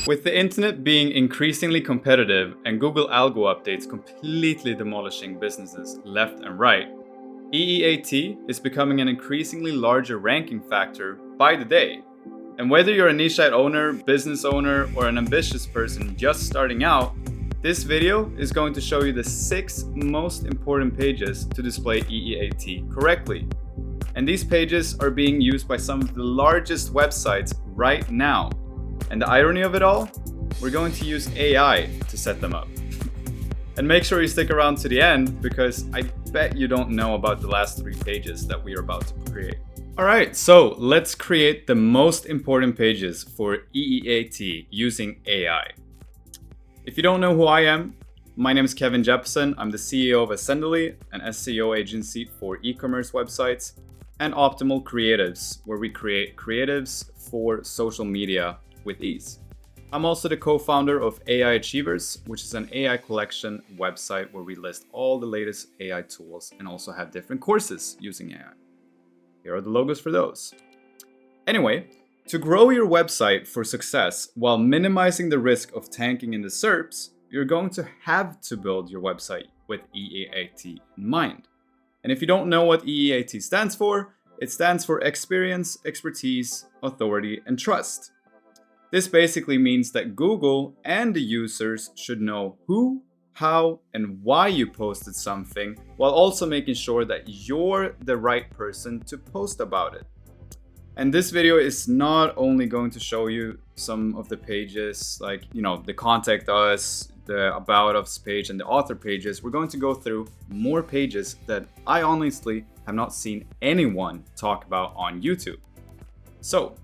With the internet being increasingly competitive and Google algo updates completely demolishing businesses left and right, EEAT is becoming an increasingly larger ranking factor by the day. And whether you're a niche site owner, business owner, or an ambitious person just starting out, this video is going to show you the 6 most important pages to display EEAT correctly. And these pages are being used by some of the largest websites right now. And the irony of it all, we're going to use AI to set them up. And make sure you stick around to the end because I bet you don't know about the last 3 pages that we are about to create. Alright, so let's create the most important pages for EEAT using AI. If you don't know who I am, my name is Kevin Jeppesen. I'm the CEO of Ascendly, an SEO agency for e-commerce websites, and Optimal Creatives, where we create creatives for social media with ease. I'm also the co-founder of AI Achievers, which is an AI collection website where we list all the latest AI tools and also have different courses using AI. Here are the logos for those. Anyway, to grow your website for success while minimizing the risk of tanking in the SERPs, you're going to have to build your website with EEAT in mind. And if you don't know what EEAT stands for, it stands for experience, expertise, authority, and trust. This basically means that Google and the users should know who, how, and why you posted something, while also making sure that you're the right person to post about it. And this video is not only going to show you some of the pages, like, the contact us, the about us page, and the author pages. We're going to go through more pages that I honestly have not seen anyone talk about on YouTube. So,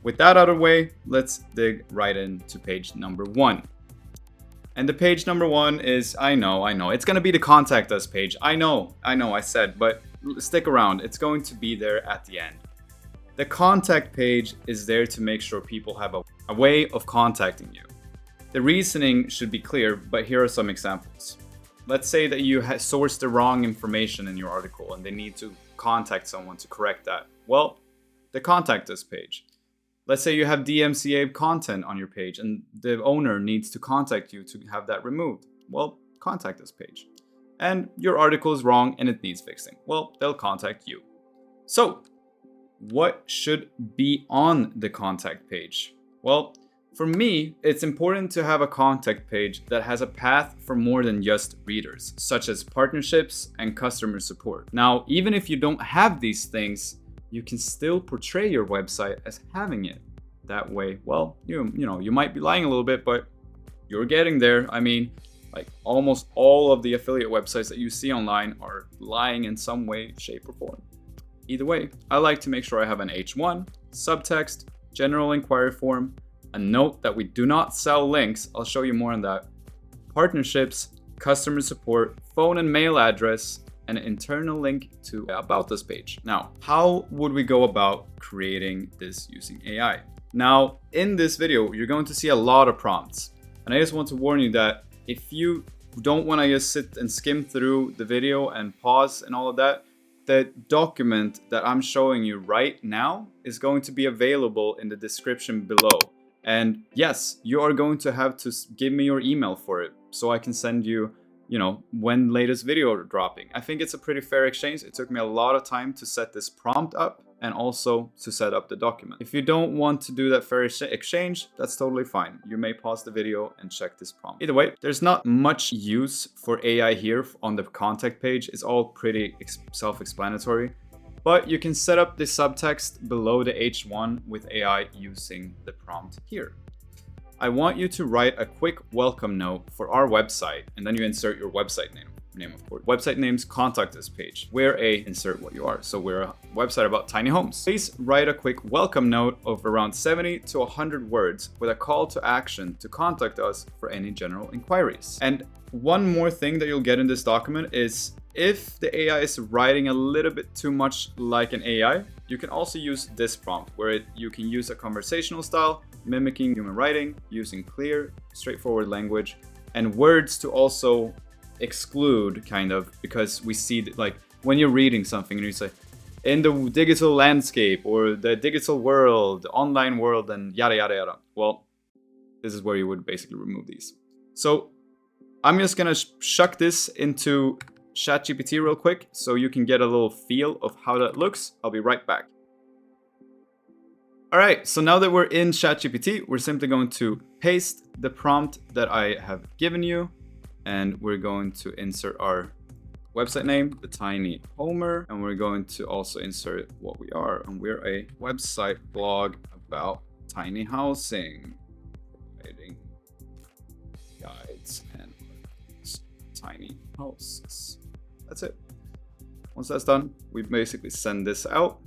with that out of the way, let's dig right into page number 1. And the page number 1 is, I know, it's going to be the contact us page. I know, I said, but stick around. It's going to be there at the end. The contact page is there to make sure people have a way of contacting you. The reasoning should be clear, but here are some examples. Let's say that you sourced the wrong information in your article and they need to contact someone to correct that. Well, the contact us page. Let's say you have DMCA content on your page and the owner needs to contact you to have that removed. Well, contact us page. And your article is wrong and it needs fixing. Well, they'll contact you. So, what should be on the contact page? Well, for me, it's important to have a contact page that has a path for more than just readers, such as partnerships and customer support. Now, even if you don't have these things, you can still portray your website as having it. That way, well, you might be lying a little bit, but you're getting there. I mean, like almost all of the affiliate websites that you see online are lying in some way, shape, or form. Either way, I like to make sure I have an H1, subtext, general inquiry form, a note that we do not sell links. I'll show you more on that. Partnerships, customer support, phone and mail address, an internal link to About Us page. Now, how would we go about creating this using AI? Now, in this video, you're going to see a lot of prompts. And I just want to warn you that if you don't want to just sit and skim through the video and pause and all of that, the document that I'm showing you right now is going to be available in the description below. And yes, you are going to have to give me your email for it so I can send you when latest video are dropping. I think it's a pretty fair exchange. It took me a lot of time to set this prompt up and also to set up the document. If you don't want to do that fair exchange, that's totally fine. You may pause the video and check this prompt. Either way, there's not much use for AI here on the contact page. It's all pretty self-explanatory, but you can set up the subtext below the H1 with AI using the prompt here. I want you to write a quick welcome note for our website, and then you insert your website name of course. Website name's contact us page, where insert what you are. So we're a website about tiny homes. Please write a quick welcome note of around 70 to 100 words with a call to action to contact us for any general inquiries. And one more thing that you'll get in this document is if the AI is writing a little bit too much like an AI, you can also use this prompt where you can use a conversational style, mimicking human writing, using clear, straightforward language, and words to also exclude because we see like when you're reading something and you say, in the digital landscape or the digital world, online world, and yada, yada, yada. Well, this is where you would basically remove these. So I'm just gonna chuck this into ChatGPT real quick so you can get a little feel of how that looks. I'll be right back. All right, so now that we're in ChatGPT, we're simply going to paste the prompt that I have given you, and we're going to insert our website name, The Tiny Homer, and we're going to also insert what we are, and we're a website blog about tiny housing, providing guides and tiny houses. That's it. Once that's done, we basically send this out.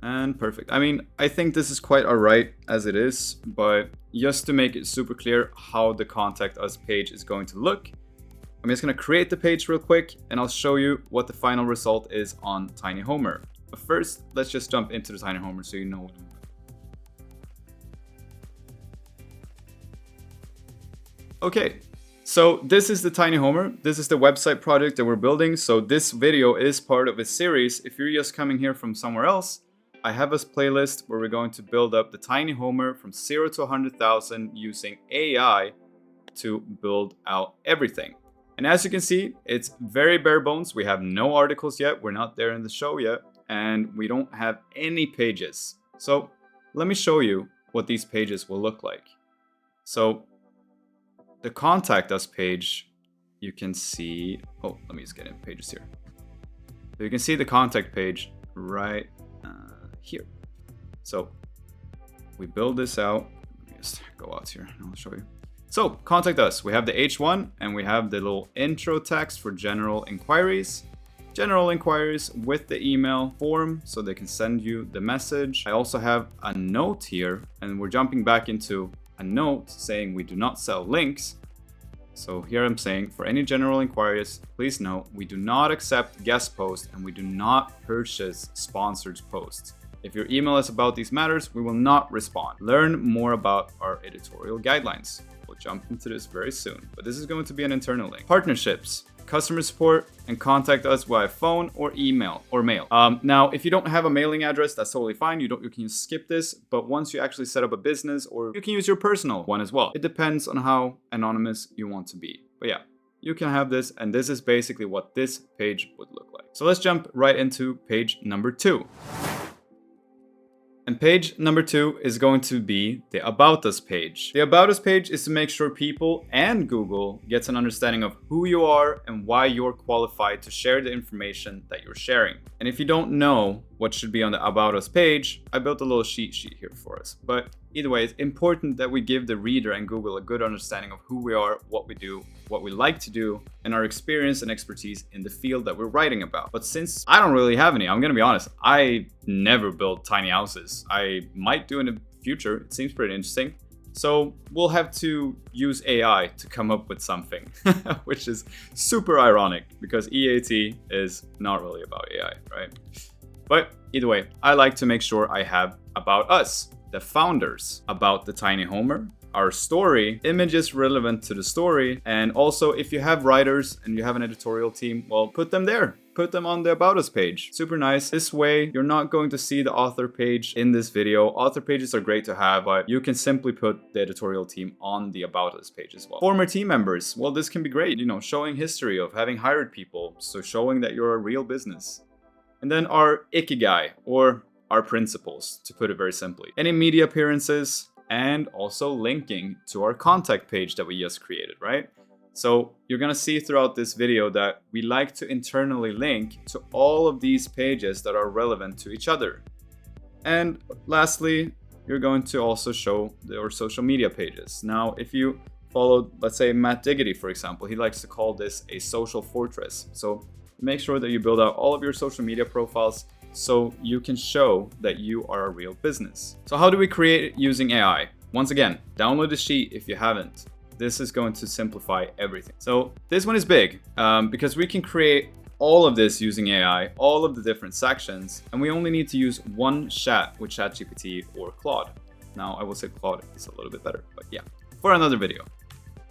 And perfect. I mean, I think this is quite all right as it is, but just to make it super clear how the Contact Us page is going to look, I'm just going to create the page real quick and I'll show you what the final result is on Tiny Homer. But first, let's just jump into the Tiny Homer so you know what I'm doing. Okay, so this is the Tiny Homer. This is the website project that we're building. So this video is part of a series. If you're just coming here from somewhere else, I have a playlist where we're going to build up the Tiny Homer from 0 to 100,000 using AI to build out everything. And as you can see, it's very bare bones. We have no articles yet. We're not there in the show yet. And we don't have any pages. So let me show you what these pages will look like. So the Contact Us page, you can see, oh, let me just get in pages here. So you can see the contact page right here. So we build this out. Let me just go out here and I'll show you. So Contact Us, we have the H1 and we have the little intro text for general inquiries. General inquiries with the email form so they can send you the message. I also have a note here and we're jumping back into a note saying we do not sell links. So here I'm saying for any general inquiries, please note we do not accept guest posts and we do not purchase sponsored posts. If your email is about these matters, we will not respond. Learn more about our editorial guidelines. We'll jump into this very soon, but this is going to be an internal link. Partnerships, customer support, and contact us via phone or email or mail. Now, if you don't have a mailing address, that's totally fine. You can skip this, but once you actually set up a business, or you can use your personal one as well. It depends on how anonymous you want to be. But yeah, you can have this, and this is basically what this page would look like. So let's jump right into page number 2. And page number 2 is going to be the About Us page. The About Us page is to make sure people and Google gets an understanding of who you are and why you're qualified to share the information that you're sharing. And if you don't know what should be on the About Us page, I built a little cheat sheet here for us. But either way, it's important that we give the reader and Google a good understanding of who we are, what we do, what we like to do, and our experience and expertise in the field that we're writing about. But since I don't really have any, I'm gonna be honest, I never built tiny houses. I might do in the future. It seems pretty interesting. So we'll have to use AI to come up with something, which is super ironic because EAT is not really about AI, right? But either way, I like to make sure I have About Us, the founders, about the Tiny Homer, our story, images relevant to the story, and also if you have writers and you have an editorial team, well, put them there. Put them on the About Us page. Super nice. This way, you're not going to see the author page in this video. Author pages are great to have, but you can simply put the editorial team on the About Us page as well. Former team members, well, this can be great, showing history of having hired people, so showing that you're a real business. And then our Ikigai, or our principles, to put it very simply. Any media appearances, and also linking to our contact page that we just created, right? So you're gonna see throughout this video that we like to internally link to all of these pages that are relevant to each other. And lastly, you're going to also show our social media pages. Now, if you followed, let's say Matt Diggity, for example, he likes to call this a social fortress. So make sure that you build out all of your social media profiles so you can show that you are a real business. So how do we create it using AI? Once again, download the sheet if you haven't. This is going to simplify everything. So this one is big because we can create all of this using AI, all of the different sections, and we only need to use one chat with ChatGPT or Claude. Now I will say Claude is a little bit better, but yeah, for another video.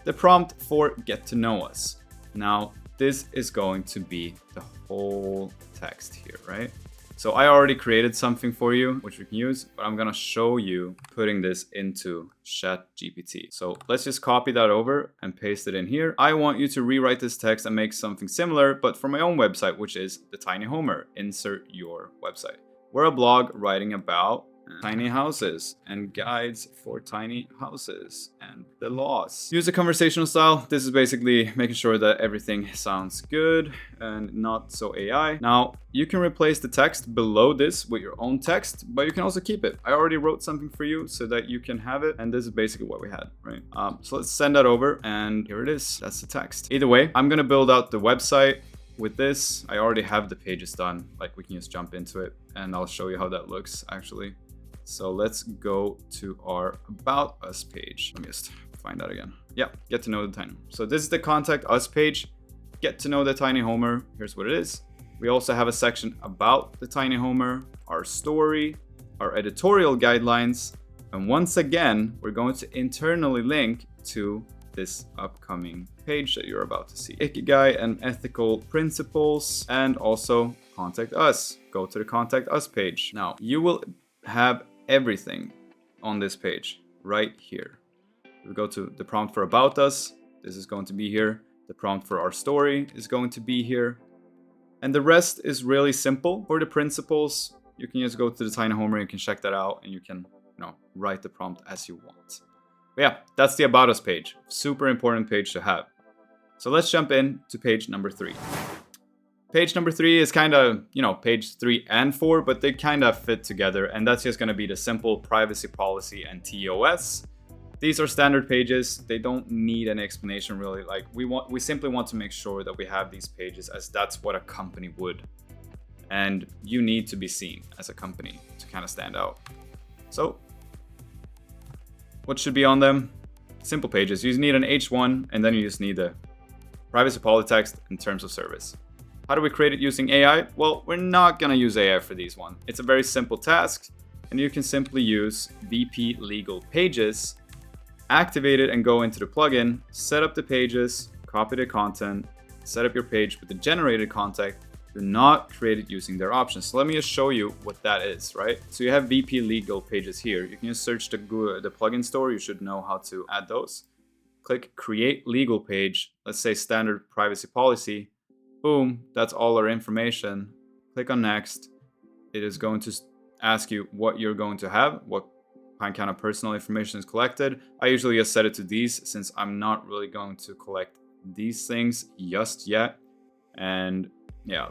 The prompt for Get to Know Us. Now this is going to be the whole text here, right? So I already created something for you, which we can use, but I'm gonna show you putting this into ChatGPT. So let's just copy that over and paste it in here. I want you to rewrite this text and make something similar, but for my own website, which is the Tiny Homer. Insert your website. We're a blog writing about tiny houses and guides for tiny houses and the laws. Use a conversational style. This is basically making sure that everything sounds good and not so AI. Now, you can replace the text below this with your own text, but you can also keep it. I already wrote something for you so that you can have it, and this is basically what we had, right? So let's send that over, and here it is. That's the text. Either way, I'm gonna build out the website. With this, I already have the pages done. Like, we can just jump into it, and I'll show you how that looks actually. So let's go to our About Us page. Let me just find that again. Yeah, get to know the Tiny Homer. So this is the Contact Us page. Get to know the Tiny Homer. Here's what it is. We also have a section about the Tiny Homer, our story, our editorial guidelines, and once again, we're going to internally link to this upcoming page that you're about to see. Ikigai and ethical principles, and also Contact Us. Go to the Contact Us page. Now, you will have everything on this page right here. We go to the prompt for About Us. This is going to be here. The prompt for our story is going to be here. And the rest is really simple. For the principles, you can just go to the Tiny Homer, you can check that out, and you can, write the prompt as you want. But yeah, that's the About Us page. Super important page to have. So let's jump in to page number 3. Page number 3 is kind of, page 3 and 4, but they kind of fit together. And that's just going to be the simple privacy policy and TOS. These are standard pages. They don't need an explanation really. Like, we simply want to make sure that we have these pages, as that's what a company would. And you need to be seen as a company to kind of stand out. So what should be on them? Simple pages. You just need an H1, and then you just need the privacy policy text and terms of service. How do we create it using AI? Well, we're not gonna use AI for these one. It's a very simple task, and you can simply use VP Legal Pages, activate it and go into the plugin, set up the pages, copy the content, set up your page with the generated content. Do not create it using their options. So let me just show you what that is, right? So you have VP Legal Pages here. You can just search the plugin store. You should know how to add those. Click Create Legal Page. Let's say Standard Privacy Policy. Boom, that's all our information. Click on Next. It is going to ask you what you're going to have, what kind of personal information is collected. I usually just set it to these, since I'm not really going to collect these things just yet. And yeah,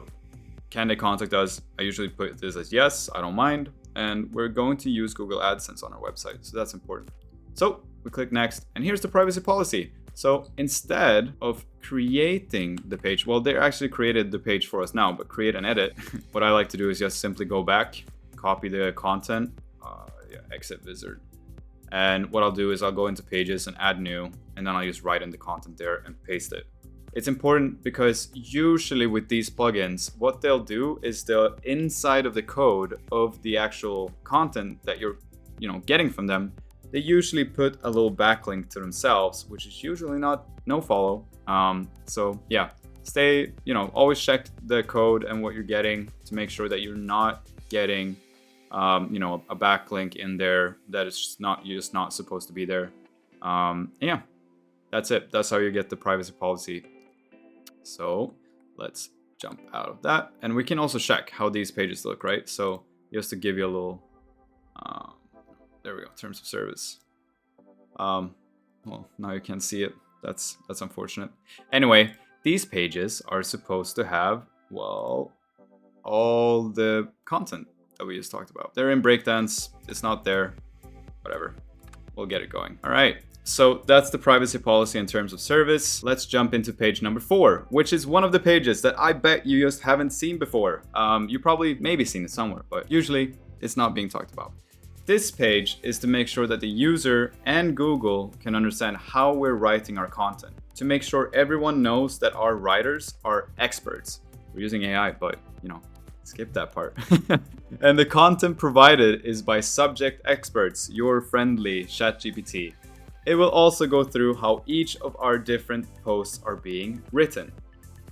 can they contact us? I usually put this as yes, I don't mind. And we're going to use Google AdSense on our website, so that's important. So we click Next, and here's the privacy policy. So instead of creating the page, well, they actually created the page for us now, but create and edit. What I like to do is just simply go back, copy the content, exit wizard. And what I'll do is I'll go into pages and add new, and then I'll just write in the content there and paste it. It's important because usually with these plugins, what they'll do is the inside of the code of the actual content that you're, getting from them, they usually put a little backlink to themselves, which is usually not nofollow. So yeah, always check the code and what you're getting to make sure that you're not getting, a backlink in there that is you're just not supposed to be there. Yeah, that's it. That's how you get the privacy policy. So let's jump out of that, and we can also check how these pages look, right? So just to give you a little, there we go, terms of service. Well, now you can't see it. That's unfortunate. Anyway, these pages are supposed to have, well, all the content that we just talked about. They're in breakdance. It's not there. Whatever. We'll get it going. All right. So that's the privacy policy and terms of service. Let's jump into page number 4, which is one of the pages that I bet you just haven't seen before. You probably maybe seen it somewhere, but usually it's not being talked about. This page is to make sure that the user and Google can understand how we're writing our content, to make sure everyone knows that our writers are experts. We're using AI, but skip that part. And the content provided is by subject experts, your friendly ChatGPT. It will also go through how each of our different posts are being written.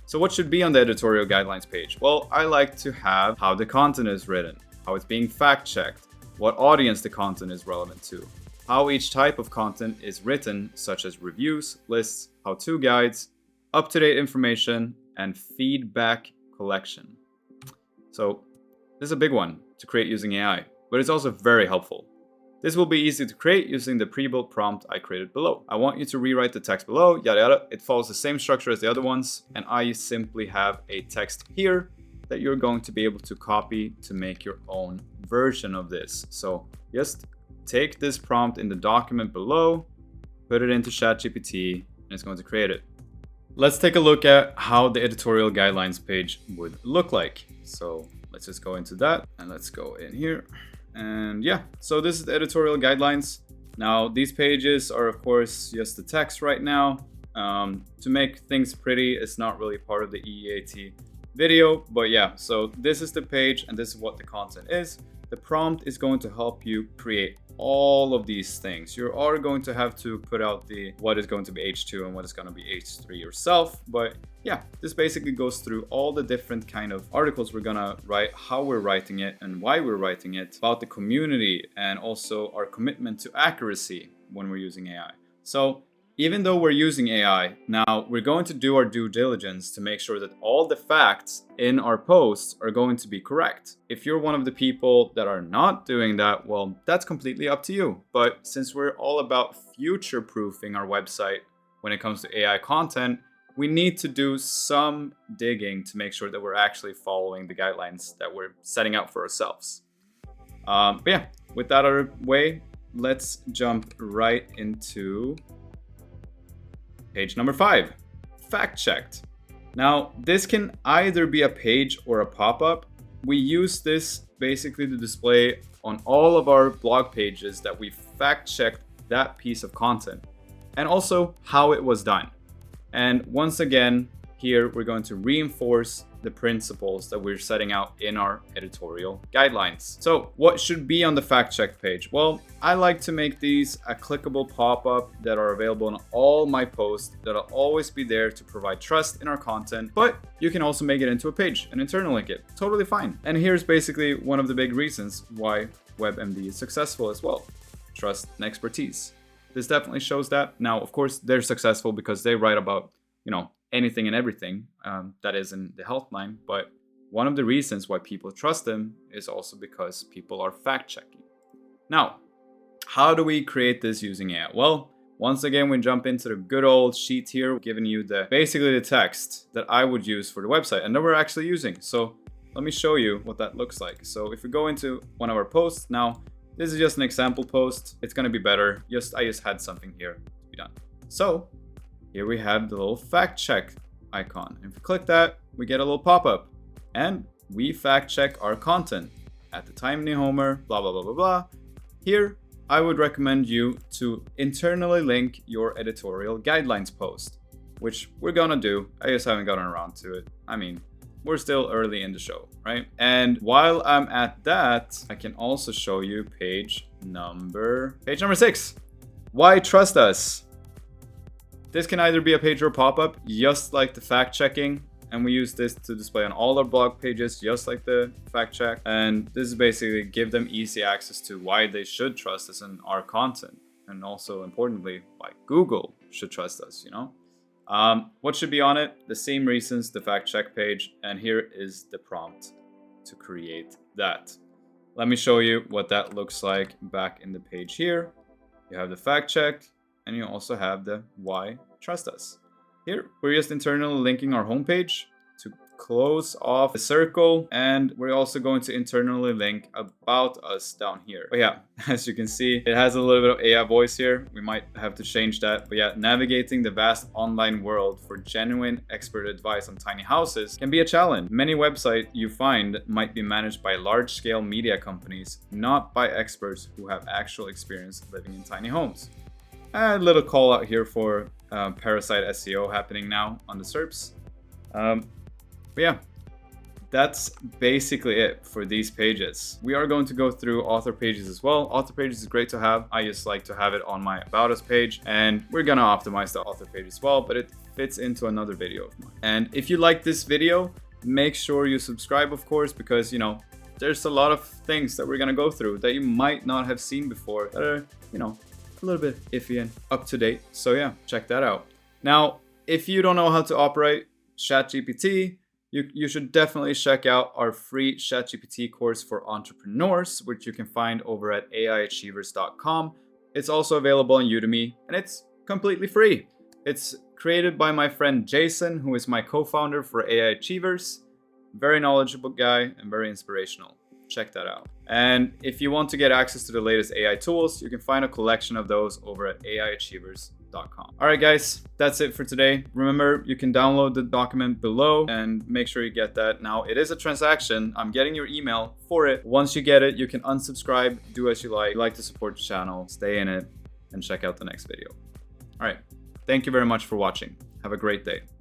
So what should be on the editorial guidelines page? Well, I like to have how the content is written, how it's being fact-checked, what audience the content is relevant to, how each type of content is written, such as reviews, lists, how-to guides, up-to-date information, and feedback collection. So this is a big one to create using AI, but it's also very helpful. This will be easy to create using the pre-built prompt I created below. I want you to rewrite the text below, yada yada. It follows the same structure as the other ones, and I simply have a text here that you're going to be able to copy to make your own version of this. So just take this prompt in the document below, put it into ChatGPT, and it's going to create it. Let's take a look at how the editorial guidelines page would look like. So let's just go into that, and let's go in here. And yeah, so this is the editorial guidelines. Now these pages are of course just the text right now. To make things pretty, it's not really part of the EEAT video, but yeah, so this is the page and this is what the content is. The prompt is going to help you create all of these things. You are going to have to put out what is going to be H2 and what is going to be H3 yourself. But yeah, this basically goes through all the different kind of articles we're going to write, how we're writing it and why we're writing it, about the community, and also our commitment to accuracy when we're using AI. So even though we're using AI, now we're going to do our due diligence to make sure that all the facts in our posts are going to be correct. If you're one of the people that are not doing that, well, that's completely up to you. But since we're all about future-proofing our website when it comes to AI content, we need to do some digging to make sure that we're actually following the guidelines that we're setting out for ourselves. But yeah, with that out of the way, let's jump right into page number 5, fact checked. Now, this can either be a page or a pop-up. We use this basically to display on all of our blog pages that we fact checked that piece of content and also how it was done. And once again, here we're going to reinforce the principles that we're setting out in our editorial guidelines. So what should be on the fact check page? Well, I like to make these a clickable pop-up that are available in all my posts that'll always be there to provide trust in our content, but you can also make it into a page and internal link it. Totally fine. And here's basically one of the big reasons why WebMD is successful as well. Trust and expertise. This definitely shows that. Now, of course, they're successful because they write about, anything and everything that is in the health line. But one of the reasons why people trust them is also because people are fact checking. Now, how do we create this using AI? Well, once again, we jump into the good old sheet here, giving you basically the text that I would use for the website and that we're actually using. So let me show you what that looks like. So if we go into one of our posts now, this is just an example post. It's going to be better. I just had something here to be done. So here we have the little fact check icon. If we click that, we get a little pop-up and we fact check our content at the Tiny Homer, blah, blah, blah, blah, blah. Here, I would recommend you to internally link your editorial guidelines post, which we're gonna do. I just haven't gotten around to it. I mean, we're still early in the show, right? And while I'm at that, I can also show you page number 6. Why trust us? This can either be a page or a pop-up, just like the fact checking. And we use this to display on all our blog pages, just like the fact check. And this is basically give them easy access to why they should trust us in our content. And also importantly, why Google should trust us, What should be on it? The same reasons, the fact check page. And here is the prompt to create that. Let me show you what that looks like back in the page here. You have the fact check and you also have the why trust us. Here, we're just internally linking our homepage to close off the circle, and we're also going to internally link about us down here. But yeah, as you can see, it has a little bit of AI voice here. We might have to change that. But yeah, navigating the vast online world for genuine expert advice on tiny houses can be a challenge. Many websites you find might be managed by large-scale media companies, not by experts who have actual experience living in tiny homes. A little call out here for parasite SEO happening now on the SERPs. But yeah, that's basically it for these pages. We are going to go through author pages as well. Author pages is great to have. I just like to have it on my About Us page, and we're gonna optimize the author page as well, but it fits into another video of mine. And if you like this video, make sure you subscribe, of course, because, there's a lot of things that we're gonna go through that you might not have seen before that are, a little bit iffy and up to date. So yeah, check that out. Now, if you don't know how to operate ChatGPT, you should definitely check out our free ChatGPT course for entrepreneurs, which you can find over at aiachievers.com. It's also available on Udemy, and it's completely free. It's created by my friend Jason, who is my co-founder for AI Achievers. Very knowledgeable guy and very inspirational. Check that out. And if you want to get access to the latest AI tools, you can find a collection of those over at aiachievers.com. All right, guys, that's it for today. Remember, you can download the document below and make sure you get that. Now, it is a transaction. I'm getting your email for it. Once you get it, you can unsubscribe, do as you like. If you like to support the channel, stay in it, and check out the next video. All right. Thank you very much for watching. Have a great day.